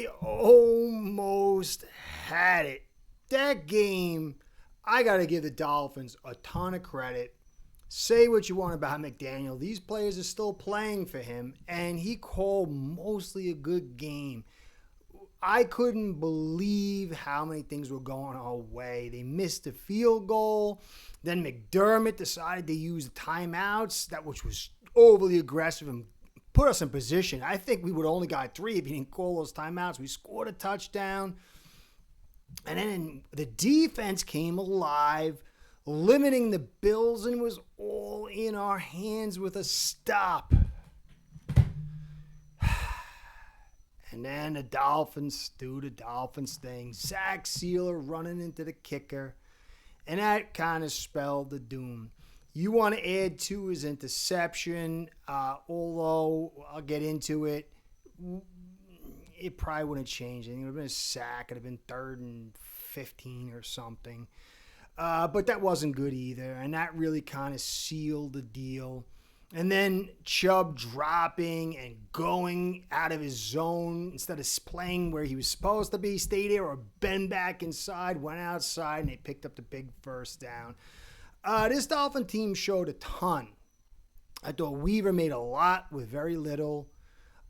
we almost had it. That game, I got to give the Dolphins a ton of credit. Say what you want about McDaniel. These players are still playing for him, and he called mostly a good game. I couldn't believe how many things were going our way. They missed a field goal. Then McDermott decided to use timeouts, which was overly aggressive and put us in position. I think we would have only got 3 if he didn't call those timeouts. We scored a touchdown. And then the defense came alive, limiting the Bills, and it was all in our hands with a stop. And then the Dolphins do the Dolphins thing. Zach Sealer running into the kicker. And that kind of spelled the doom. You want to add to his interception, although I'll get into it. It probably wouldn't have changed anything. It would have been a sack. It would have been 3rd and 15 or something. But that wasn't good either. And that really kind of sealed the deal. And then Chubb dropping and going out of his zone instead of playing where he was supposed to be, stay there or bend back inside, went outside, and they picked up the big first down. This Dolphin team showed a ton. I thought Weaver made a lot with very little.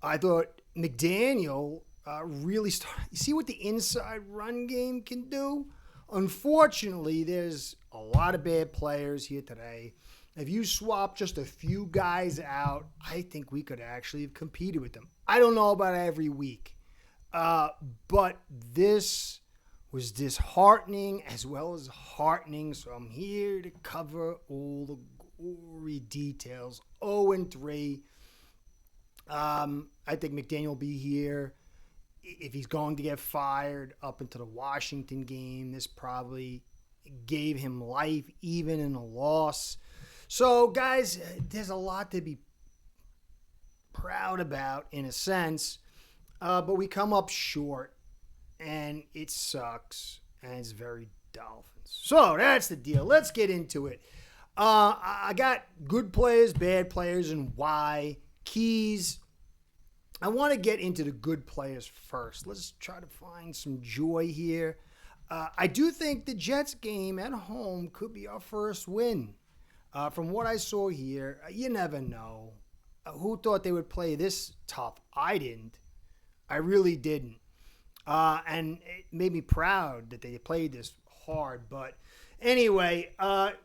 I thought McDaniel really started. You see what the inside run game can do? Unfortunately, there's a lot of bad players here today. If you swap just a few guys out, I think we could actually have competed with them. I don't know about every week, but this was disheartening as well as heartening. So I'm here to cover all the gory details. 0-3. I think McDaniel will be here. If he's going to get fired up into the Washington game, this probably gave him life, even in a loss. So, guys, there's a lot to be proud about in a sense, but we come up short, and it sucks, and it's very Dolphins. So, that's the deal. Let's get into it. I got good players, bad players, and why. Keys. I want to get into the good players first. Let's try to find some joy here. I do think the Jets game at home could be our first win. From what I saw here, you never know. Who thought they would play this tough? I didn't. I really didn't. And it made me proud that they played this hard. But anyway,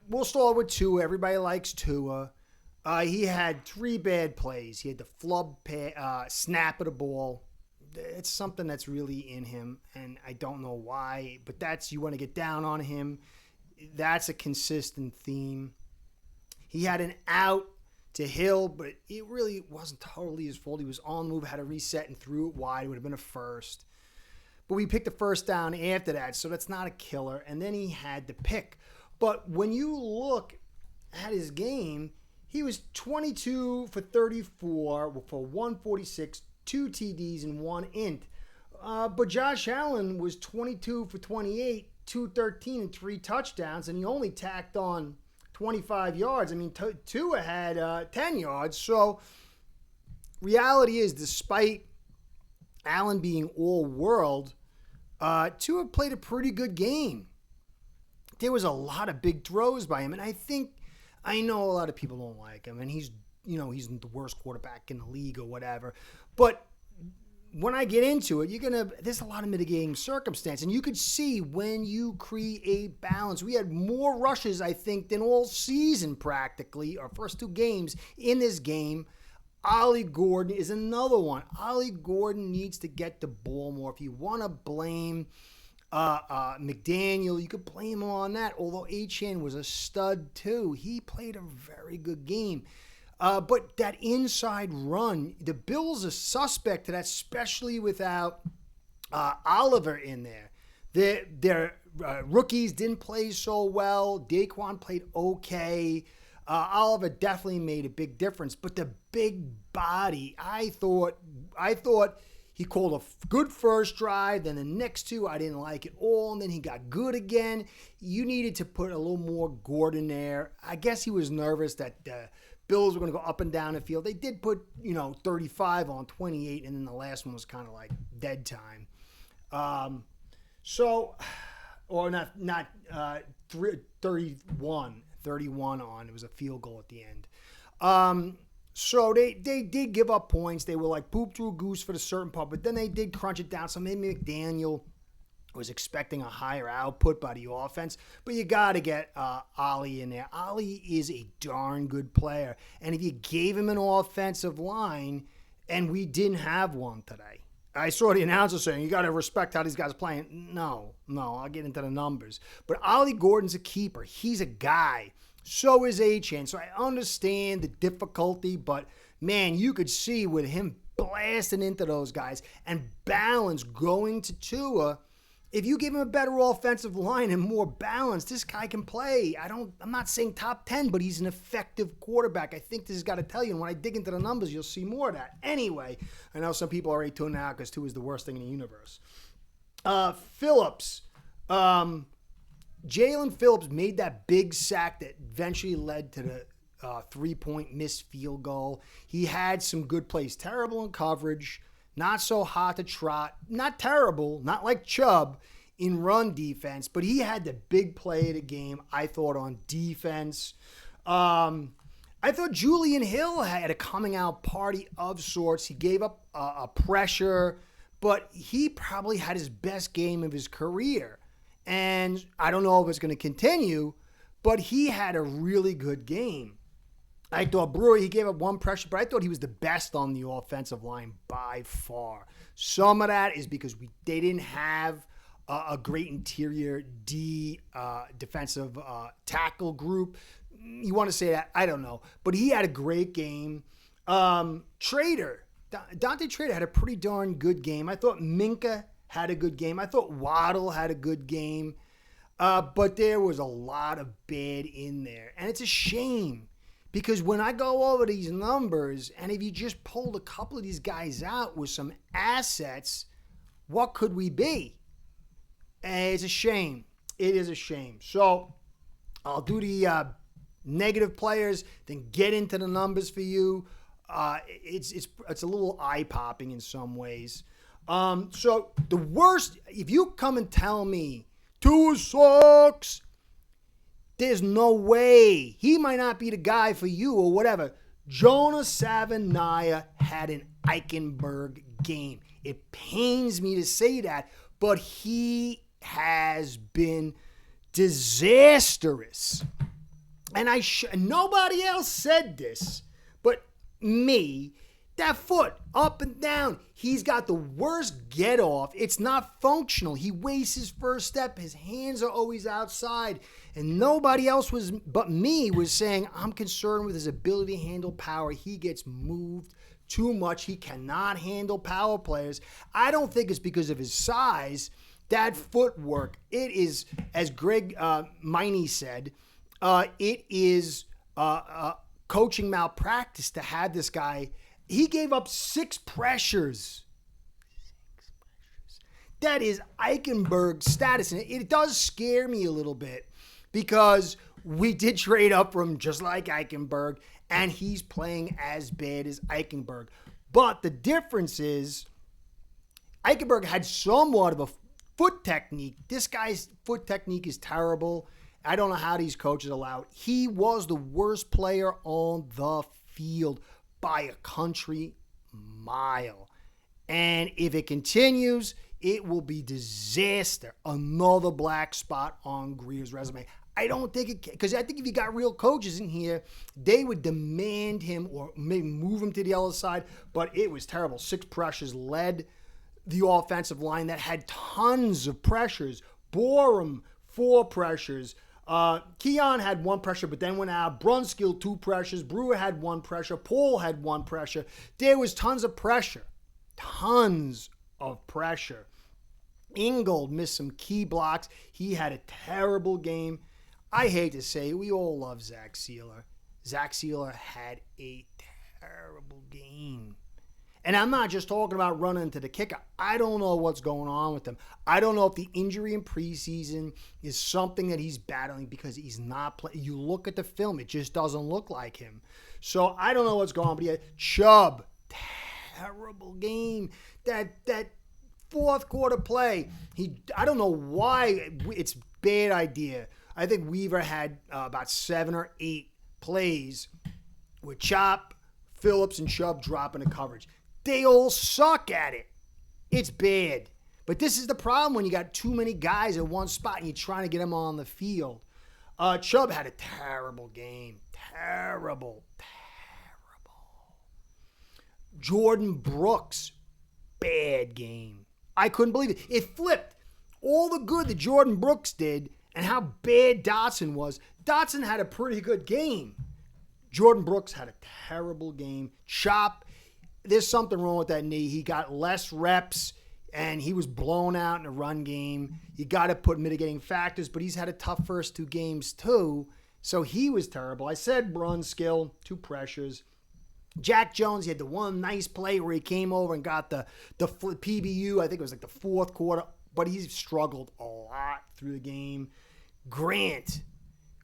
we'll start with Tua. Everybody likes Tua. He had 3 bad plays. He had the flub snap of the ball. It's something that's really in him, and I don't know why. But you want to get down on him. That's a consistent theme. He had an out to Hill, but it really wasn't totally his fault. He was on the move, had to reset, and threw it wide. It would have been a first. But we picked the first down after that, so that's not a killer. And then he had the pick. But when you look at his game, he was 22 for 34 for 146, 2 TDs, and 1 int. But Josh Allen was 22 for 28, 213, and 3 touchdowns, and he only tacked on 25 yards. I mean, Tua had 10 yards. So reality is, despite Allen being all-world, Tua played a pretty good game. There was a lot of big throws by him, and I know a lot of people don't like him, and he's the worst quarterback in the league or whatever. But when I get into it, there's a lot of mitigating circumstance, and you could see when you create balance. We had more rushes, I think, than all season practically. Our first 2 games in this game. Ollie Gordon is another one. Ollie Gordon needs to get the ball more. If you want to blame McDaniel, you could blame him on that. Although Achane was a stud too. He played a very good game. But that inside run, the Bills are suspect to that, especially without Oliver in there. Their rookies didn't play so well. Daquan played okay. Oliver definitely made a big difference. But the big body, I thought he called a good first drive. Then the next 2, I didn't like it all. And then he got good again. You needed to put a little more Gordon there. I guess he was nervous that Bills were going to go up and down the field. They did put, 35 on 28, and then the last one was kind of like dead time. Or not 31 on. It was a field goal at the end. So they did give up points. They were like poop through a goose for the certain part, but then they did crunch it down. So maybe McDaniel was expecting a higher output by the offense, but you got to get Ollie in there. Ollie is a darn good player, and if you gave him an offensive line, and we didn't have one today. I saw the announcer saying, you got to respect how these guys are playing. No, I'll get into the numbers. But Ollie Gordon's a keeper. He's a guy. So is Achane. So I understand the difficulty, but, man, you could see with him blasting into those guys and balance going to Tua. If you give him a better offensive line and more balance, this guy can play. I'm not saying top 10, but he's an effective quarterback. I think this has got to tell you. And when I dig into the numbers, you'll see more of that. Anyway, I know some people are already tuning out because Tua is the worst thing in the universe. Phillips. Jalen Phillips made that big sack that eventually led to the 3-point missed field goal. He had some good plays. Terrible in coverage. Not so hot to trot. Not terrible. Not like Chubb in run defense. But he had the big play of the game, I thought, on defense. I thought Julian Hill had a coming out party of sorts. He gave up a pressure, but he probably had his best game of his career. And I don't know if it's going to continue, but he had a really good game. I thought Brewer, he gave up one pressure, but I thought he was the best on the offensive line by far. Some of that is because they didn't have a great interior defensive tackle group. You want to say that? I don't know. But he had a great game. Dante Trader had a pretty darn good game. I thought Minka had a good game. I thought Waddle had a good game. But there was a lot of bad in there. And it's a shame. Because when I go over these numbers, and if you just pulled a couple of these guys out with some assets, what could we be? And it's a shame. It is a shame. So I'll do the negative players, then get into the numbers for you. It's a little eye-popping in some ways. So the worst, if you come and tell me, Tua sucks, there's no way. He might not be the guy for you or whatever. Jonah Savaiinaea had an Eichenberg game. It pains me to say that, but he has been disastrous. And nobody else said this, but me. That foot, up and down. He's got the worst get off. It's not functional. He wastes his first step. His hands are always outside. And nobody else but me was saying, I'm concerned with his ability to handle power. He gets moved too much. He cannot handle power players. I don't think it's because of his size. That footwork, it is, as Greg Miney said, it is coaching malpractice to have this guy. He gave up 6 pressures. 6 pressures. That is Eichenberg status. And it does scare me a little bit because we did trade up from just like Eichenberg, and he's playing as bad as Eichenberg. But the difference is Eichenberg had somewhat of a foot technique. This guy's foot technique is terrible. I don't know how these coaches allow it. He was the worst player on the field by a country mile. And if it continues, it will be disaster. Another black spot on Greer's resume. I don't think it can, because I think if you got real coaches in here, they would demand him or maybe move him to the other side, but it was terrible. 6 pressures led the offensive line that had tons of pressures. Borum, 4 pressures. Keon had 1 pressure, but then went out. Brunskill, 2 pressures. Brewer had 1 pressure. Paul had 1 pressure. There was tons of pressure. Tons of pressure. Ingold missed some key blocks. He had a terrible game. I hate to say it, we all love Zach Sealer. Zach Sealer had a terrible game. And I'm not just talking about running into the kicker. I don't know what's going on with him. I don't know if the injury in preseason is something that he's battling because he's not playing. You look at the film, it just doesn't look like him. So I don't know what's going on. But yeah, Chubb, terrible game. That fourth quarter play, I don't know why it's bad idea. I think Weaver had about 7 or 8 plays with Chop, Phillips, and Chubb dropping the coverage. They all suck at it. It's bad. But this is the problem when you got too many guys in one spot and you're trying to get them on the field. Chubb had a terrible game. Terrible. Jordan Brooks, bad game. I couldn't believe it. It flipped. All the good that Jordan Brooks did and how bad Dotson was. Dotson had a pretty good game. Jordan Brooks had a terrible game. Chop, there's something wrong with that knee. He got less reps, and he was blown out in the run game. You got to put mitigating factors, but he's had a tough first 2 games too, so he was terrible. I said run skill, 2 pressures. Jack Jones, he had the one nice play where he came over and got the PBU. I think it was like the fourth quarter, but he struggled a lot through the game. Grant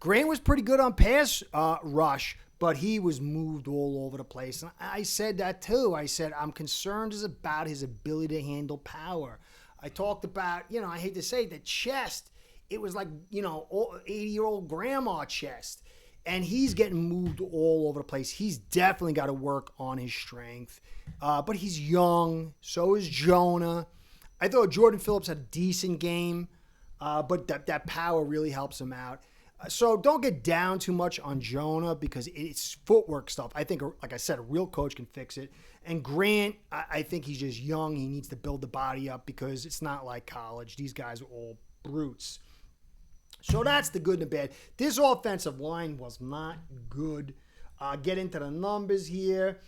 was pretty good on pass rush, but he was moved all over the place. And I said that too. I said, I'm concerned about his ability to handle power. I talked about, I hate to say it, the chest. It was like, 80-year-old grandma chest. And he's getting moved all over the place. He's definitely got to work on his strength. But he's young. So is Jonah. I thought Jordan Phillips had a decent game. But that power really helps him out. So don't get down too much on Jonah because it's footwork stuff. I think, like I said, a real coach can fix it. And Grant, I think he's just young. He needs to build the body up because it's not like college. These guys are all brutes. So that's the good and the bad. This offensive line was not good. Get into the numbers here.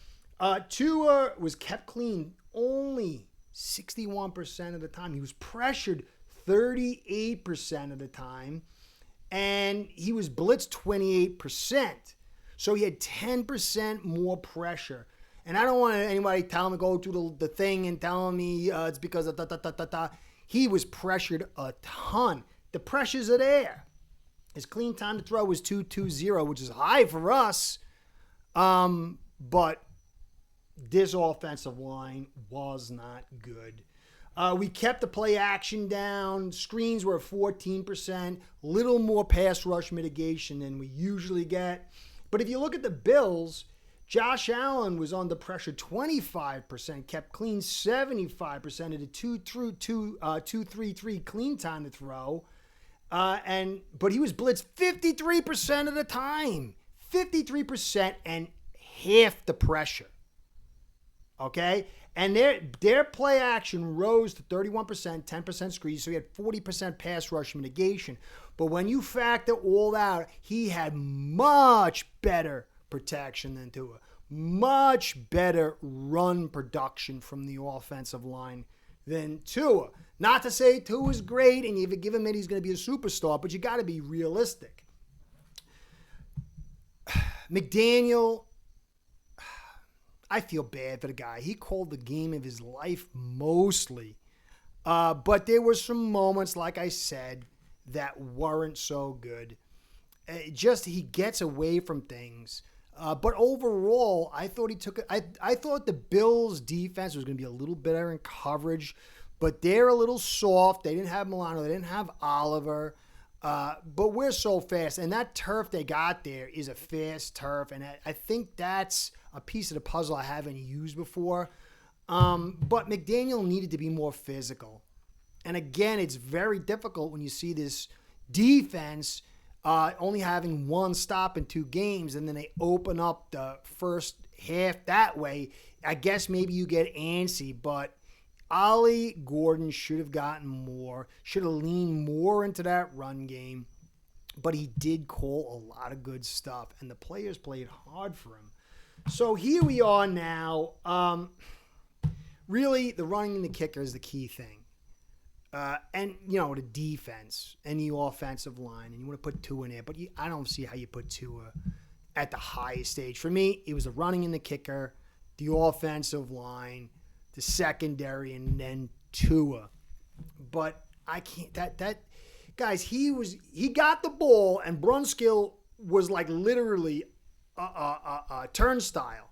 Tua was kept clean only 61% of the time. He was pressured 38% of the time. And he was blitzed 28%. So he had 10% more pressure. And I don't want anybody telling me go through the thing and telling me it's because of da. He was pressured a ton. The pressures are there. His clean time to throw was 2.20, which is high for us. But this offensive line was not good. We kept the play action down. Screens were at 14%. Little more pass rush mitigation than we usually get. But if you look at the Bills, Josh Allen was under pressure 25%, kept clean 75% of the 2.33 clean time to throw. But he was blitzed 53% of the time. 53% and half the pressure. Okay? And their play action rose to 31%, 10% screens, so he had 40% pass rush mitigation. But when you factor all out, he had much better protection than Tua. Much better run production from the offensive line than Tua. Not to say Tua's great and you give him that he's going to be a superstar, but you got to be realistic. McDaniel, I feel bad for the guy. He called the game of his life mostly. But there were some moments, like I said, that weren't so good. He gets away from things. But overall, I thought I thought the Bills' defense was going to be a little better in coverage, but they're a little soft. They didn't have Milano. They didn't have Oliver. But we're so fast. And that turf they got there is a fast turf. And I think that's a piece of the puzzle I haven't used before. But McDaniel needed to be more physical. And again, it's very difficult when you see this defense only having one stop in 2 games, and then they open up the first half that way. I guess maybe you get antsy, but Ollie Gordon should have gotten more, should have leaned more into that run game, but he did call a lot of good stuff, and the players played hard for him. So here we are now. Really, the running and the kicker is the key thing. And, the defense and the offensive line, and you want to put Tua in there, but I don't see how you put Tua at the highest stage. For me, it was the running and the kicker, the offensive line, the secondary, and then Tua. But I can't. That guys, he got the ball, and Brunskill was like literally a turnstile.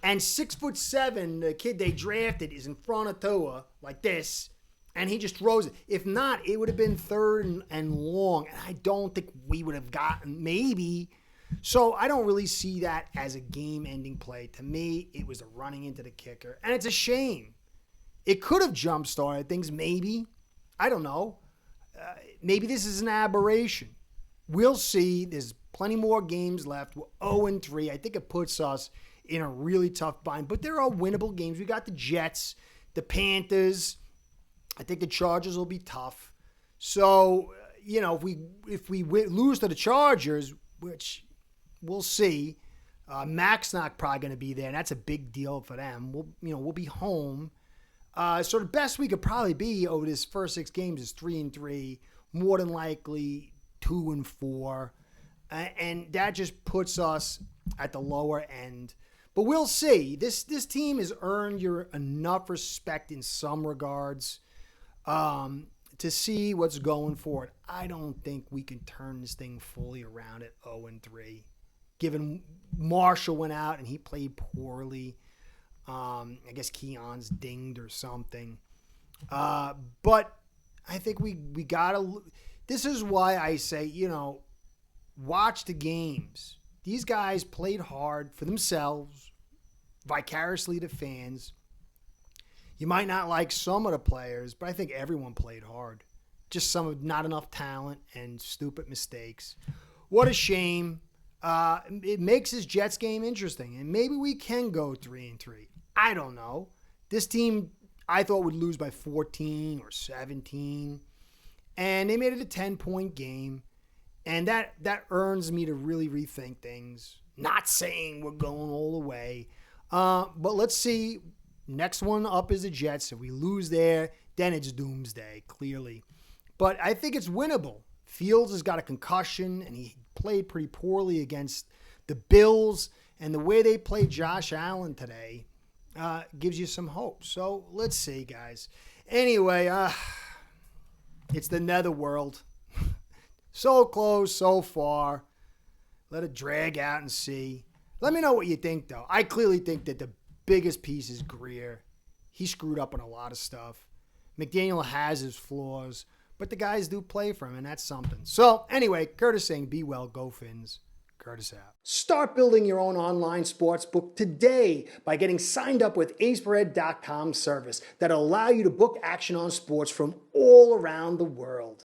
And 6'7", the kid they drafted is in front of Tua like this, and he just throws it. If not, it would have been third and long, and I don't think we would have gotten maybe. So I don't really see that as a game-ending play. To me, it was a running into the kicker, and it's a shame. It could have jump-started things, maybe. I don't know. Maybe this is an aberration. We'll see. There's plenty more games left. We're 0-3. I think it puts us in a really tough bind. But there are winnable games. We got the Jets, the Panthers. I think the Chargers will be tough. So, if we lose to the Chargers, which we'll see, Mac's not probably going to be there, and that's a big deal for them. We'll be home. So the best we could probably be over this first 6 games is 3-3, more than likely 2-4, and that just puts us at the lower end. But we'll see. This team has earned enough respect in some regards to see what's going forward. I don't think we can turn this thing fully around at 0-3. Given Marshall went out and he played poorly. I guess Keon's dinged or something. But I think we got to... This is why I say, watch the games. These guys played hard for themselves, vicariously to fans. You might not like some of the players, but I think everyone played hard. Just not enough talent and stupid mistakes. What a shame. It makes his Jets game interesting, and maybe we can go 3-3. I don't know. This team, I thought, would lose by 14 or 17, and they made it a 10-point game, and that earns me to really rethink things. Not saying we're going all the way, but let's see. Next one up is the Jets. If we lose there, then it's doomsday, clearly. But I think it's winnable. Fields has got a concussion, and he played pretty poorly against the Bills, and the way they played Josh Allen today gives you some hope. So let's see, guys. Anyway, it's the netherworld. So close, so far. Let it drag out and see. Let me know what you think, though. I clearly think that the biggest piece is Greer. He screwed up on a lot of stuff. McDaniel has his flaws, but the guys do play for him, and that's something. So anyway, Curtis saying, be well, go Fins. Curtis out. Start building your own online sportsbook today by getting signed up with aceperhead.com service that'll allow you to book action on sports from all around the world.